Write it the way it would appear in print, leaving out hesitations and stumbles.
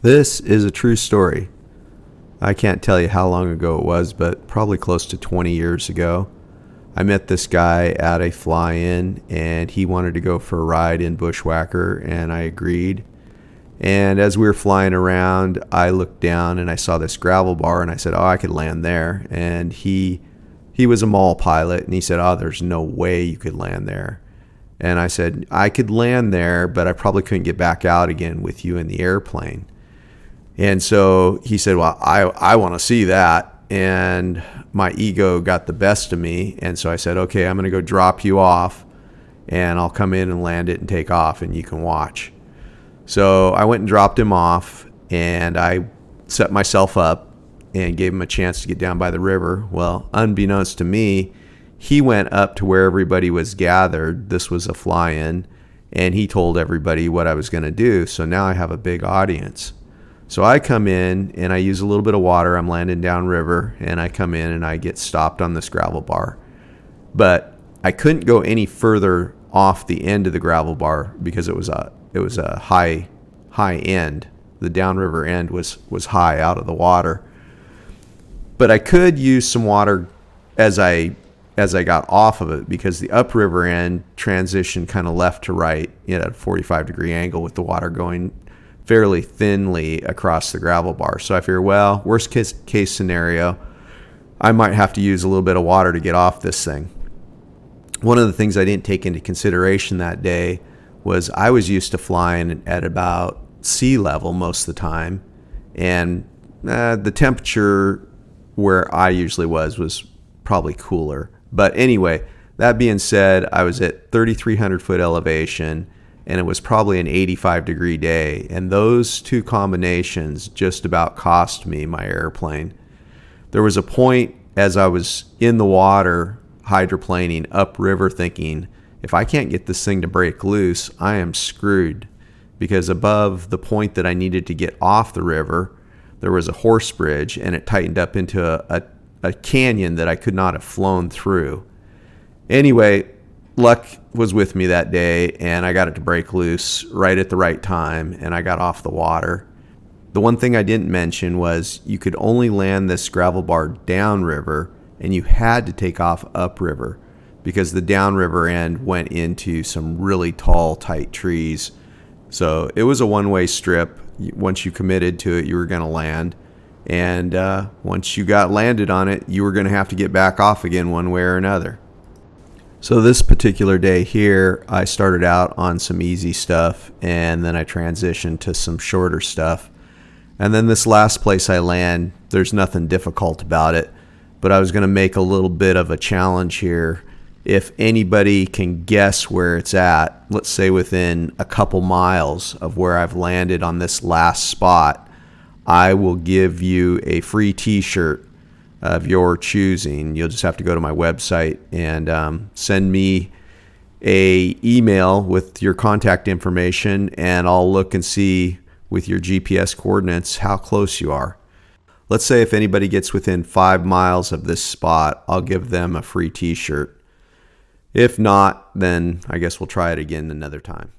This is a true story. I can't tell you how long ago it was, but probably close to 20 years ago. I met this guy at a fly-in, and he wanted to go for a ride in Bushwhacker, and I agreed. And as we were flying around, I looked down and I saw this gravel bar, and I said, "Oh, I could land there." And he was a mall pilot, and he said, "Oh, there's no way you could land there." And I said, "I could land there, but I probably couldn't get back out again with you in the airplane." And so he said, "Well, I want to see that." And my ego got the best of me. And so I said, "Okay, I'm going to go drop you off, and I'll come in and land it and take off, and you can watch." So I went and dropped him off, and I set myself up and gave him a chance to get down by the river. Well, unbeknownst to me, he went up to where everybody was gathered. This was a fly-in, and he told everybody what I was going to do. So now I have a big audience. So I come in and I use a little bit of water. I'm landing downriver, and I come in and I get stopped on this gravel bar. But I couldn't go any further off the end of the gravel bar because it was a high end. The downriver end was high out of the water. But I could use some water as I got off of it, because the upriver end transitioned kind of left to right at a 45-degree angle with the water going fairly thinly across the gravel bar. So I figured, well, worst case scenario, I might have to use a little bit of water to get off this thing. One of the things I didn't take into consideration that day was I was used to flying at about sea level most of the time, and the temperature where I usually was probably cooler. But anyway, that being said, I was at 3,300 foot elevation, and it was probably an 85-degree day, and those two combinations just about cost me my airplane. There was a point as I was in the water hydroplaning upriver thinking, if I can't get this thing to break loose, I am screwed, because above the point that I needed to get off the river, there was a horse bridge, and it tightened up into a canyon that I could not have flown through. Anyway, luck was with me that day, and I got it to break loose right at the right time, and I got off the water. The one thing I didn't mention was you could only land this gravel bar downriver, and you had to take off upriver, because the downriver end went into some really tall, tight trees. So it was a one-way strip. Once you committed to it, you were going to land. And once you got landed on it, you were going to have to get back off again one way or another. So this particular day here, I started out on some easy stuff, and then I transitioned to some shorter stuff. And then this last place I land, there's nothing difficult about it, but I was going to make a little bit of a challenge here. If anybody can guess where it's at, let's say within a couple miles of where I've landed on this last spot, I will give you a free t-shirt of your choosing. You'll just have to go to my website and send me a email with your contact information, and I'll look and see with your GPS coordinates how close you are. Let's say if anybody gets within 5 miles of this spot, I'll give them a free t-shirt. If not, then I guess we'll try it again another time.